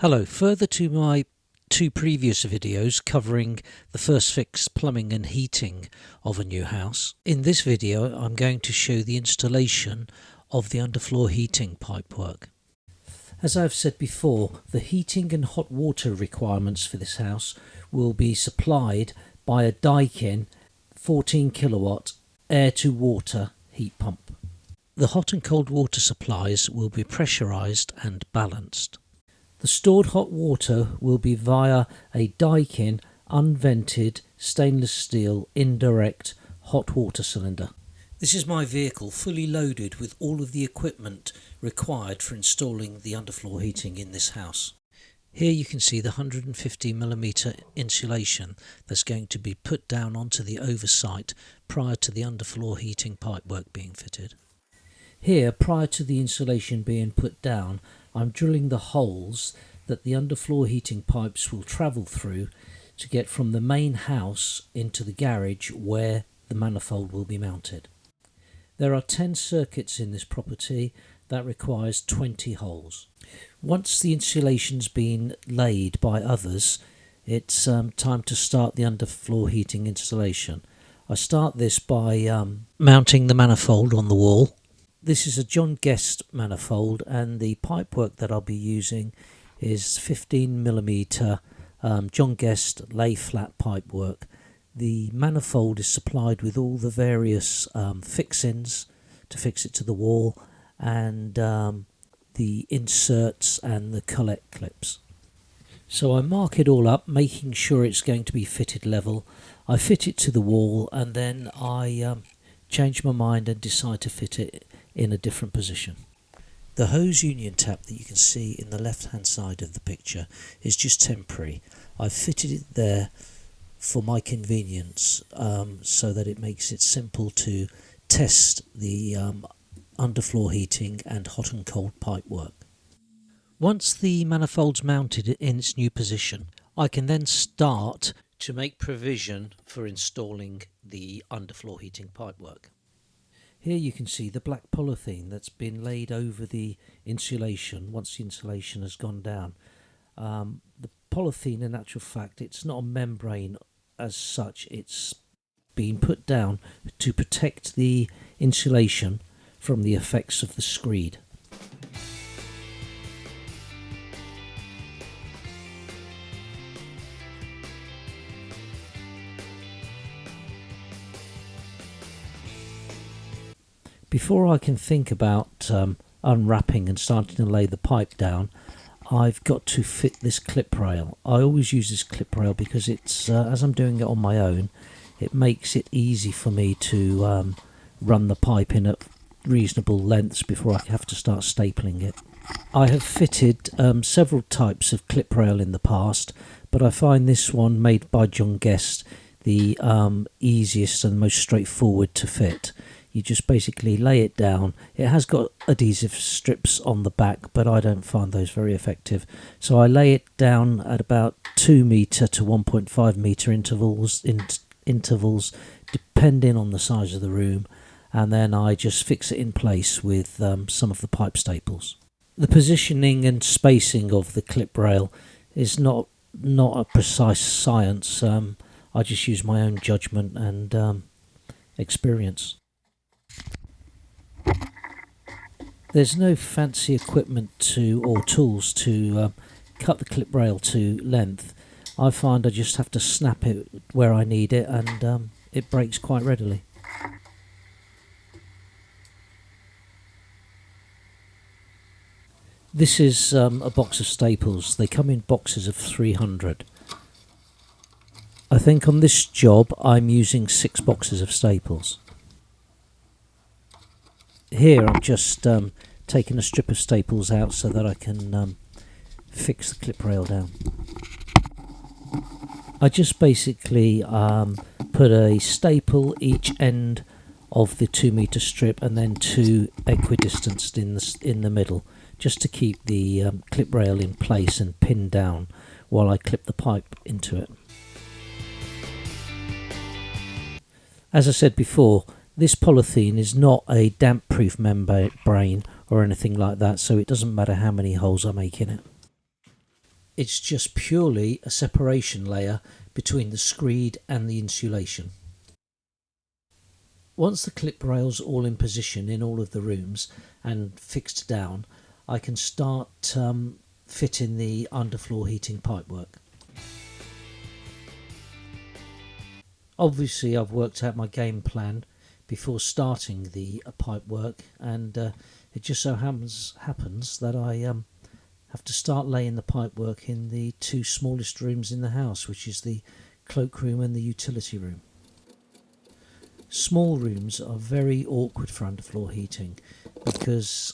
Hello, further to my two previous videos covering the first fix plumbing and heating of a new house. In this video I'm going to show the installation of the underfloor heating pipework. As I've said before, the heating and hot water requirements for this house will be supplied by a Daikin 14 kilowatt air to water heat pump. The hot and cold water supplies will be pressurized and balanced. The stored hot water will be via a Daikin unvented stainless steel indirect hot water cylinder. This is my vehicle fully loaded with all of the equipment required for installing the underfloor heating in this house. Here you can see the 150mm insulation that's going to be put down onto the oversight prior to the underfloor heating pipework being fitted. Here, prior to the insulation being put down, I'm drilling the holes that the underfloor heating pipes will travel through to get from the main house into the garage where the manifold will be mounted. There are 10 circuits in this property that requires 20 holes. Once the insulation's been laid by others, it's time to start the underfloor heating installation. I start this by mounting the manifold on the wall. This is a John Guest manifold, and the pipework that I'll be using is 15mm John Guest lay flat pipework. The manifold is supplied with all the various fixings to fix it to the wall, and the inserts and the collect clips. So I mark it all up, making sure it's going to be fitted level. I fit it to the wall, and then I change my mind and decide to fit it in a different position. The hose union tap that you can see in the left hand side of the picture is just temporary. I've fitted it there for my convenience, so that it makes it simple to test the underfloor heating and hot and cold pipe work. Once the manifold's mounted in its new position, I can then start to make provision for installing the underfloor heating pipework. Here you can see the black polythene that's been laid over the insulation once the insulation has gone down. The polythene, in actual fact, it's not a membrane as such. It's been put down to protect the insulation from the effects of the screed. Before I can think about unwrapping and starting to lay the pipe down, I've got to fit this clip rail. I always use this clip rail because it's, as I'm doing it on my own, it makes it easy for me to run the pipe in at reasonable lengths before I have to start stapling it. I have fitted several types of clip rail in the past, but I find this one made by John Guest the easiest and most straightforward to fit. You just basically lay it down. It has got adhesive strips on the back, but I don't find those very effective. So I lay it down at about 2 metre to 1.5 metre intervals, depending on the size of the room, and then I just fix it in place with some of the pipe staples. The positioning and spacing of the clip rail is not a precise science. I just use my own judgment and experience. There's no fancy equipment or tools to cut the clip rail to length. I find I just have to snap it where I need it, and it breaks quite readily. This is a box of staples. They come in boxes of 300. I think on this job I'm using 6 boxes of staples. Here I'm just taking a strip of staples out so that I can fix the clip rail down. I just basically put a staple each end of the 2 metre strip and then 2 equidistanced in the middle, just to keep the clip rail in place and pinned down while I clip the pipe into it. As I said before, this polythene is not a damp-proof membrane or anything like that, so it doesn't matter how many holes I make in it. It's just purely a separation layer between the screed and the insulation. Once the clip rail's all in position in all of the rooms and fixed down, I can start fitting the underfloor heating pipework. Obviously I've worked out my game plan before starting the pipework, and it just so happens that I have to start laying the pipework in the two smallest rooms in the house, which is the cloakroom and the utility room. Small rooms are very awkward for underfloor heating because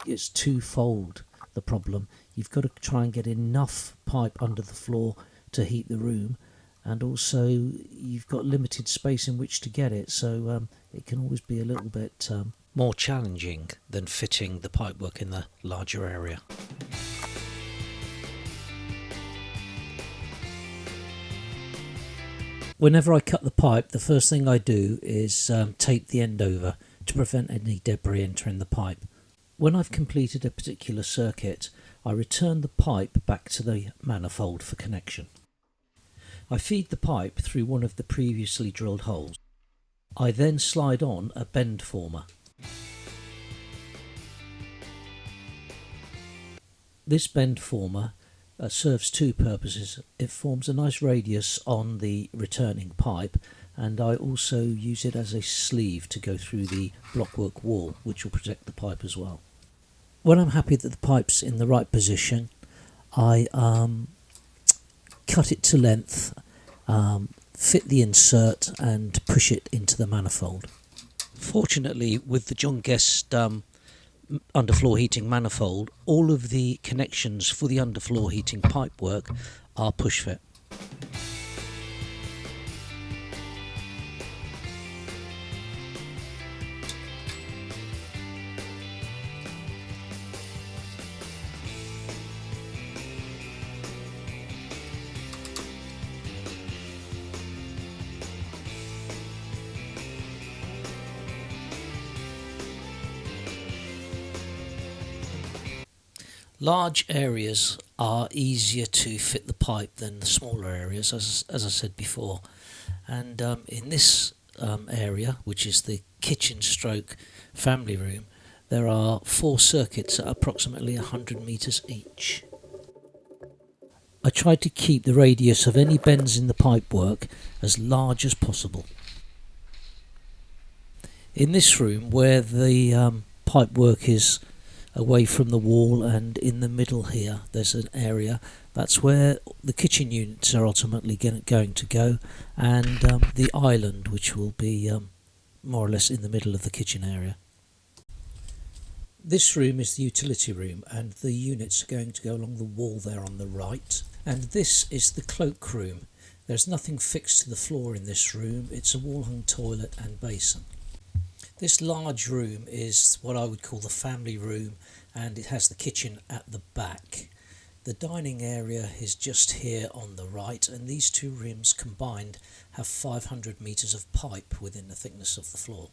it's twofold the problem. You've got to try and get enough pipe under the floor to heat the room, and also you've got limited space in which to get it, so it can always be a little bit more challenging than fitting the pipework in the larger area. Whenever I cut the pipe, the first thing I do is tape the end over to prevent any debris entering the pipe. When I've completed a particular circuit, I return the pipe back to the manifold for connection. I feed the pipe through one of the previously drilled holes. I then slide on a bend former. This bend former serves two purposes. It forms a nice radius on the returning pipe, and I also use it as a sleeve to go through the blockwork wall, which will protect the pipe as well. When I'm happy that the pipe's in the right position, I cut it to length, fit the insert and push it into the manifold. Fortunately, with the John Guest underfloor heating manifold, all of the connections for the underfloor heating pipework are push fit. Large areas are easier to fit the pipe than the smaller areas, as I said before, and in this area, which is the kitchen stroke family room, there are 4 circuits at approximately 100 metres each. I tried to keep the radius of any bends in the pipework as large as possible. In this room, where the pipework is away from the wall, and in the middle here there's an area that's where the kitchen units are ultimately going to go, and the island, which will be more or less in the middle of the kitchen area. This room is the utility room, and the units are going to go along the wall there on the right, and this is the cloakroom. There's nothing fixed to the floor in this room. It's a wall-hung toilet and basin. This large room is what I would call the family room, and it has the kitchen at the back. The dining area is just here on the right, and these two rooms combined have 500 metres of pipe within the thickness of the floor.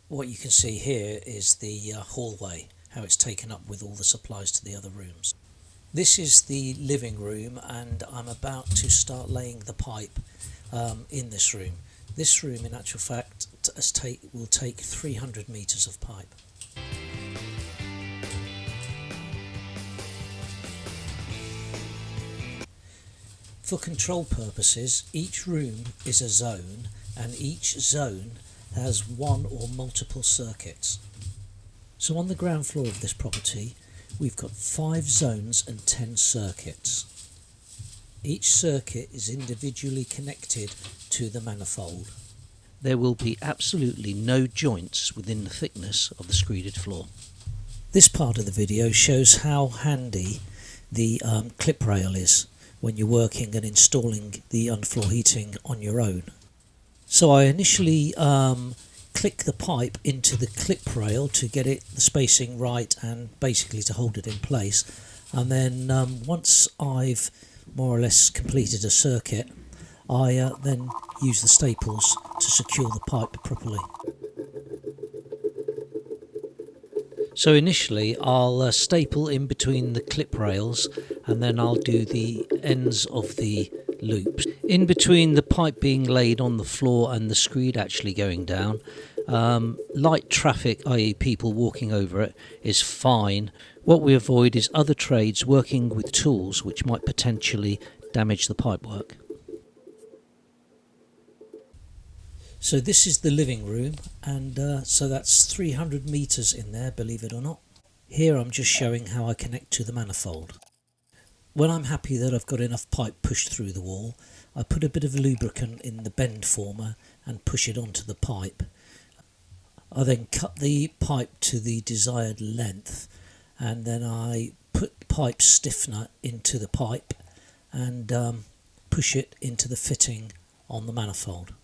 What you can see here is the hallway, how it's taken up with all the supplies to the other rooms. This is the living room, and I'm about to start laying the pipe in this room. This room, in actual fact, will take 300 metres of pipe. For control purposes, each room is a zone, and each zone has one or multiple circuits. So on the ground floor of this property, we've got 5 zones and 10 circuits. Each circuit is individually connected to the manifold. There will be absolutely no joints within the thickness of the screeded floor. This part of the video shows how handy the clip rail is when you're working and installing the underfloor heating on your own. So I initially click the pipe into the clip rail to get the spacing right and basically to hold it in place, and then once I've more or less completed a circuit, I then use the staples to secure the pipe properly. So initially I'll staple in between the clip rails, and then I'll do the ends of the loops. In between the pipe being laid on the floor and the screed actually going down, light traffic, i.e. people walking over it, is fine. What we avoid is other trades working with tools which might potentially damage the pipework. So this is the living room, and so that's 300 metres in there, believe it or not. Here I'm just showing how I connect to the manifold. When I'm happy that I've got enough pipe pushed through the wall, I put a bit of lubricant in the bend former and push it onto the pipe. I then cut the pipe to the desired length, and then I put pipe stiffener into the pipe and push it into the fitting on the manifold.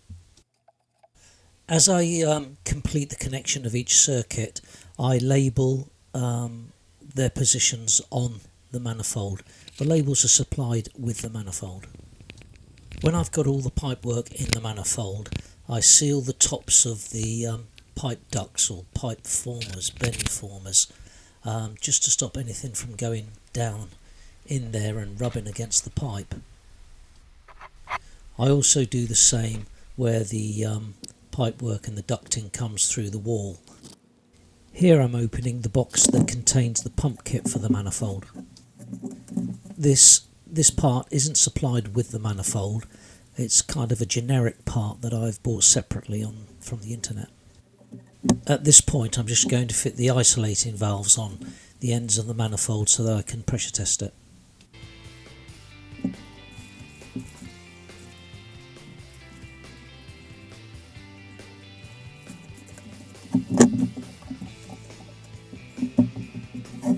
As I complete the connection of each circuit, I label their positions on the manifold. The labels are supplied with the manifold. When I've got all the pipework in the manifold, I seal the tops of the pipe ducts or pipe formers, bend formers, just to stop anything from going down in there and rubbing against the pipe. I also do the same where the pipework and the ducting comes through the wall. Here I'm opening the box that contains the pump kit for the manifold. This part isn't supplied with the manifold. It's kind of a generic part that I've bought separately from the internet. At this point I'm just going to fit the isolating valves on the ends of the manifold so that I can pressure test it.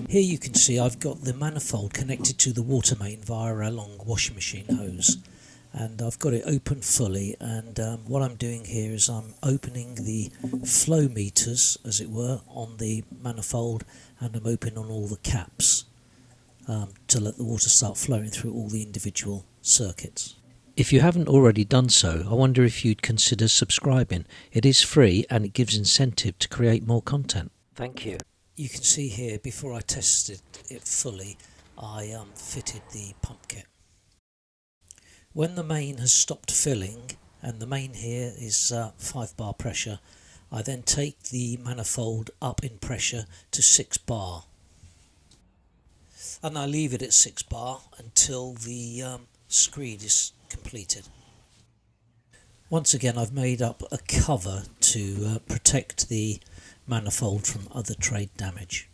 Here you can see I've got the manifold connected to the water main via a long washing machine hose, and I've got it open fully, and what I'm doing here is I'm opening the flow meters, as it were, on the manifold, and I'm opening on all the caps to let the water start flowing through all the individual circuits. If you haven't already done so, I wonder if you'd consider subscribing. It is free and it gives incentive to create more content. Thank you. You can see here, before I tested it fully, I fitted the pump kit. When the main has stopped filling, and the main here is 5 bar pressure, I then take the manifold up in pressure to 6 bar. And I leave it at 6 bar until the screed is completed. Once again I've made up a cover to protect the manifold from other trade damage.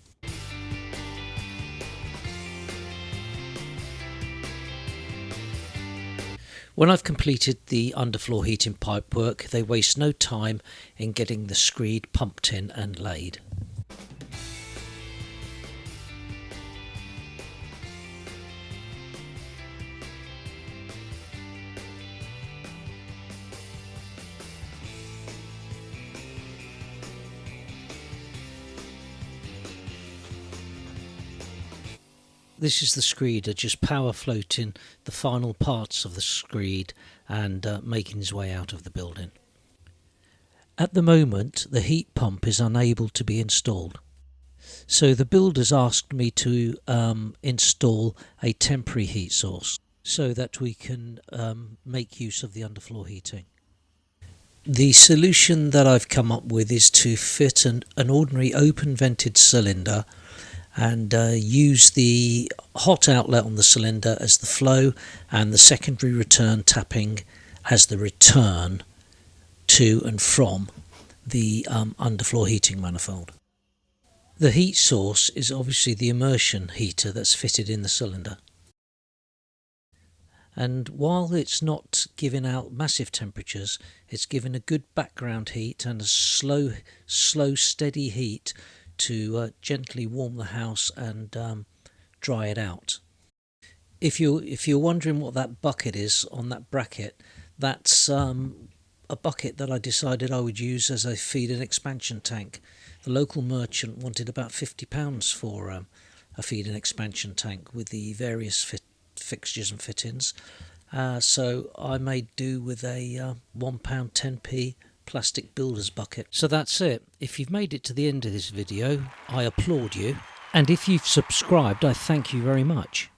When I've completed the underfloor heating pipework, they waste no time in getting the screed pumped in and laid. This is the screeder just power floating the final parts of the screed and making his way out of the building. At the moment the heat pump is unable to be installed, so the builders asked me to install a temporary heat source so that we can make use of the underfloor heating. The solution that I've come up with is to fit an ordinary open vented cylinder and use the hot outlet on the cylinder as the flow and the secondary return tapping as the return to and from the underfloor heating manifold. The heat source is obviously the immersion heater that's fitted in the cylinder, and while it's not giving out massive temperatures, it's giving a good background heat and a slow steady heat to gently warm the house and dry it out. If you're wondering what that bucket is on that bracket, that's a bucket that I decided I would use as a feed and expansion tank. The local merchant wanted about £50 for a feed and expansion tank with the various fixtures and fittings, so I made do with a £1 10p plastic builder's bucket. So that's it. If you've made it to the end of this video, I applaud you. And if you've subscribed, I thank you very much.